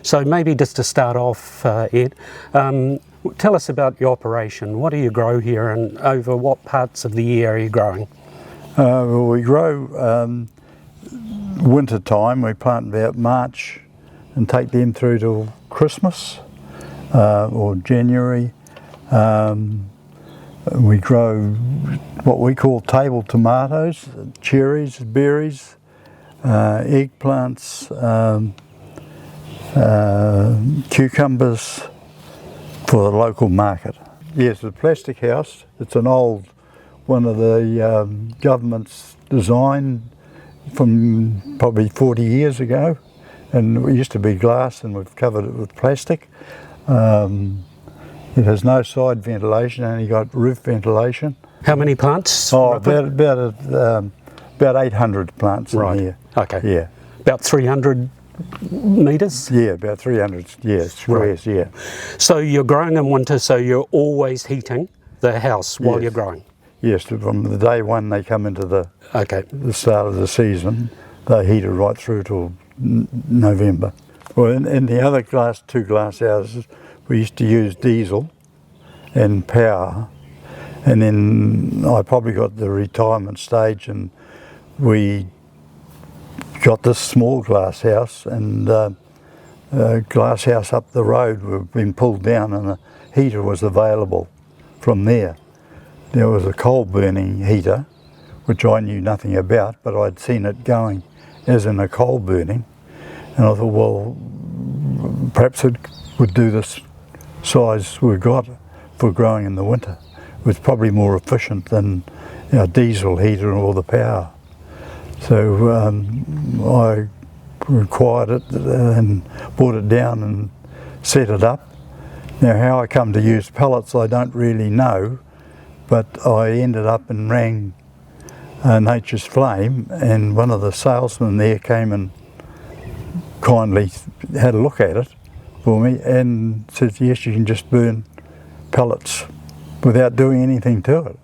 So maybe just to start off, Ed, tell us about your operation. What do you grow here, and over what parts of the year are you growing? Well, we grow winter time. We plant about March and take them through till Christmas or January. We grow what we call table tomatoes, cherries, berries, eggplants, cucumbers for the local market. Yes, the plastic house, it's an old one of the government's design from probably 40 years ago, and it used to be glass and we've covered it with plastic. It has no side ventilation, only got roof ventilation. How many plants? Oh, about 800 plants in here. Okay. Yeah. About 300 metres? Yeah, about 300, yeah, squares, Right. yeah. So you're growing in winter, so you're always heating the house while you're growing? Yes, from the day one they come into the start of the season, they heat it right through till November. Well, in the other two glass houses, we used to use diesel and power, and then I probably got the retirement stage and we got this small glass house, and a glass house up the road we've been pulled down and a heater was available from there. There was a coal burning heater, which I knew nothing about, but I'd seen it going as in a coal burning, and I thought, well, perhaps it would do this size we've got for growing in the winter. It was probably more efficient than our diesel heater or the power. So I required it and brought it down and set it up. Now how I come to use pellets I don't really know, but I ended up and rang Nature's Flame, and one of the salesmen there came and kindly had a look at it for me and said, yes, you can just burn pellets without doing anything to it.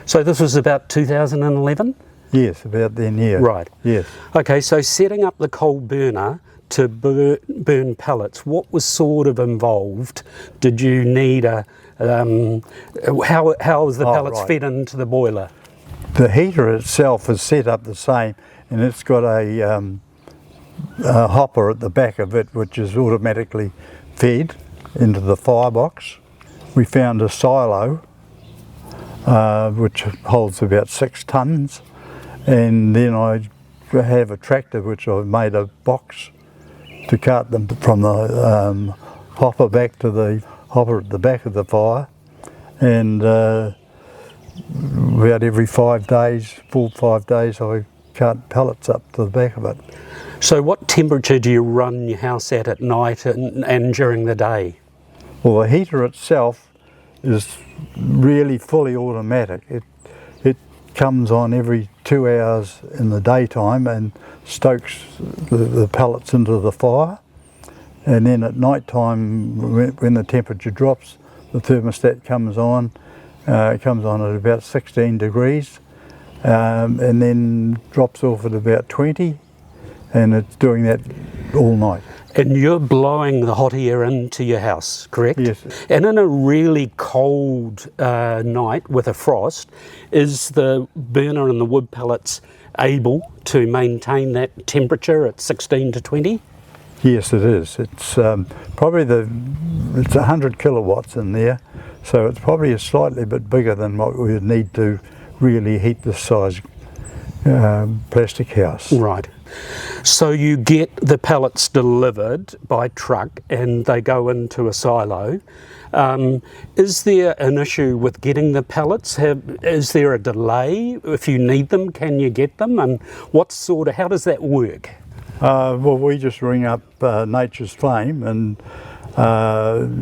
So this was about 2011? Yes, about then, yeah. Right. Yes. Okay, so setting up the coal burner to burn pellets, what was sort of involved? Did you need a, how was the pellets fed into the boiler? The heater itself is set up the same, and it's got a hopper at the back of it which is automatically fed into the firebox. We found a silo which holds about 6 tonnes, and then I have a tractor which I've made a box to cart them from the hopper back to the hopper at the back of the fire, and about every 5 days, full 5 days, I cart pellets up to the back of it. So what temperature do you run your house at night and during the day? Well, the heater itself is really fully automatic. It comes on every 2 hours in the daytime and stokes the pellets into the fire, and then at night time when the temperature drops, the thermostat comes on. It comes on at about 16 degrees and then drops off at about 20, and it's doing that all night. And you're blowing the hot air into your house, correct? Yes. And in a really cold night with a frost, is the burner and the wood pellets able to maintain that temperature at 16 to 20? Yes, it is. It's probably it's 100 kilowatts in there, so it's probably a slightly bit bigger than what we would need to really heat this size plastic house. Right. So you get the pellets delivered by truck and they go into a silo. Is there an issue with getting the pellets? Is there a delay? If you need them, can you get them? And how does that work? Well, we just ring up Nature's Flame, and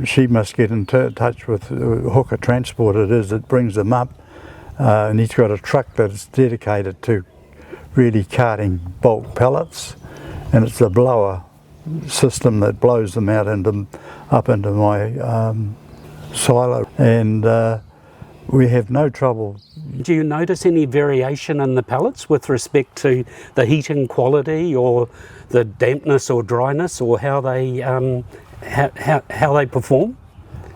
she must get in touch with Hooker Transport it is that brings them up, and he's got a truck that's dedicated to really carting bulk pellets, and it's a blower system that blows them out up into my silo, and we have no trouble. Do you notice any variation in the pellets with respect to the heating quality or the dampness or dryness, or how they perform?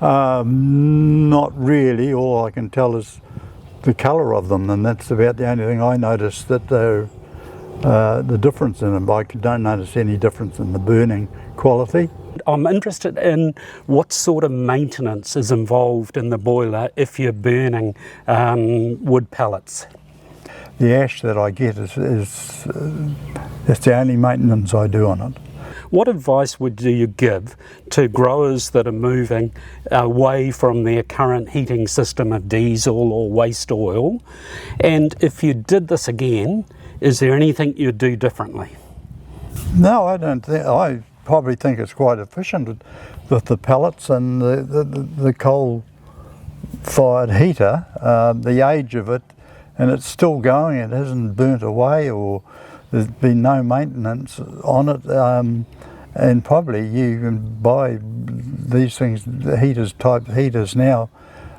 Not really. All I can tell is the colour of them, and that's about the only thing I notice, that they're the difference in them. I don't notice any difference in the burning quality. I'm interested in what sort of maintenance is involved in the boiler if you're burning wood pellets. The ash that I get is that's the only maintenance I do on it. What advice would you give to growers that are moving away from their current heating system of diesel or waste oil? And if you did this again, is there anything you'd do differently? No, I don't think. I probably think it's quite efficient with the pellets and the coal-fired heater. The age of it, and it's still going. It hasn't burnt away, or there's been no maintenance on it. And probably you can buy these things, type heaters now,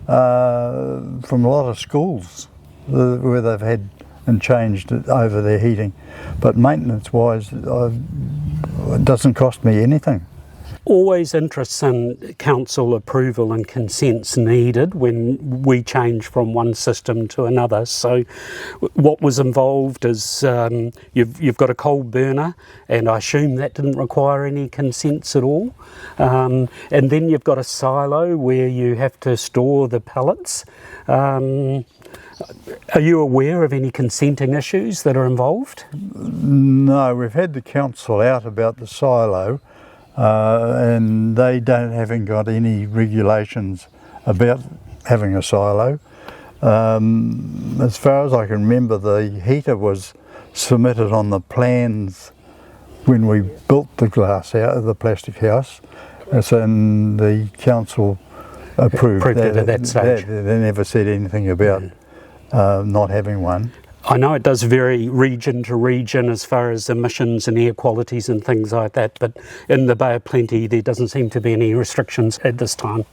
from a lot of schools where they've had and changed it over their heating. But maintenance-wise, it doesn't cost me anything. Always interest in council approval and consents needed when we change from one system to another. So what was involved is you've got a coal burner, and I assume that didn't require any consents at all. And then you've got a silo where you have to store the pellets. Are you aware of any consenting issues that are involved? No, we've had the council out about the silo, and they haven't got any regulations about having a silo. As far as I can remember, the heater was submitted on the plans when we built the the plastic house, and the council approved that at that stage. They never said anything about not having one. I know it does vary region to region as far as emissions and air qualities and things like that, but in the Bay of Plenty there doesn't seem to be any restrictions at this time.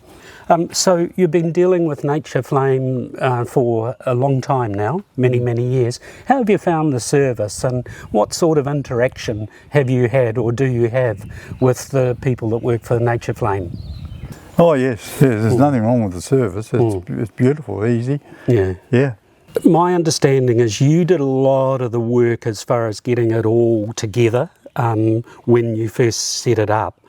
So you've been dealing with Nature Flame for a long time now, many years. How have you found the service, and what sort of interaction have you had or do you have with the people that work for Nature Flame? Oh yes, there's nothing wrong with the service. It's beautiful, easy. Yeah. My understanding is you did a lot of the work as far as getting it all together when you first set it up.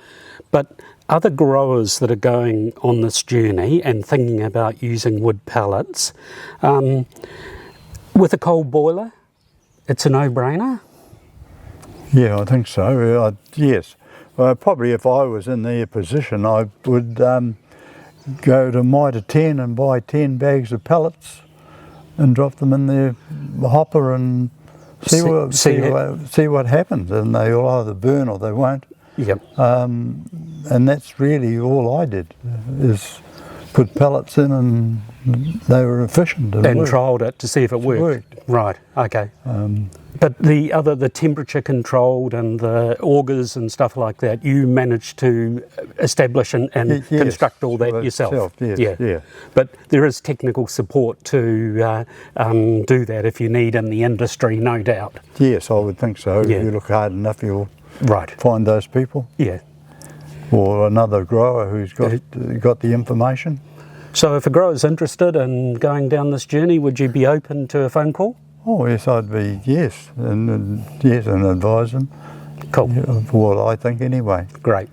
But other growers that are going on this journey and thinking about using wood pellets, with a coal boiler, it's a no-brainer? Yeah, I think so. Yes. Probably if I was in their position, I would go to Mitre 10 and buy 10 bags of pellets and drop them in their hopper and see what happens, and they'll either burn or they won't. Yep. And that's really all I did, is put pellets in, and they were efficient. And trialled it to see if it worked. Right, okay. But the temperature controlled and the augers and stuff like that, you managed to establish and construct all that yourself? Yes, yeah. But there is technical support to do that if you need in the industry, no doubt. Yes, I would think so. Yeah. If you look hard enough, you'll right. find those people. Yeah. Or another grower who's got the information. So if a grower's interested in going down this journey, would you be open to a phone call? Oh yes, I'd be, and advise them. Cool. For what I think anyway. Great.